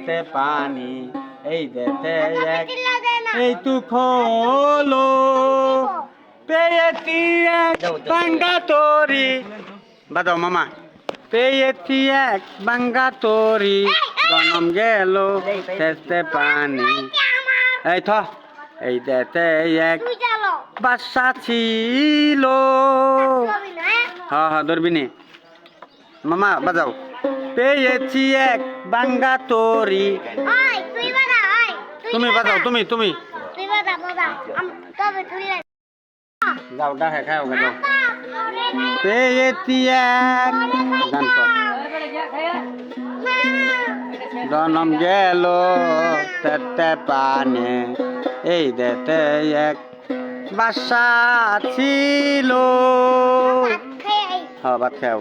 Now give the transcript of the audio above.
তেতে পানি এই দেতে এক এই তু খোলো পেয়েছি এক বাঙ্গা তরি বাজাও মামা পেয়েছি এক বাঙ্গা তরি জনম গেল তেতে পানি এই থ এই দেতে এক বাসা ছিল হ্যাঁ ধরবি নি মামা বাজাও পেয়েছি এক বাঙ্গা তরি তুমি বাজাও তুমি যাও ডাকে খাও যাও পেয়েছি এক গান কর জনম গেল তেতে পানে এই দেতে এক বাসা ছিল হ্যাঁ ভাত খাও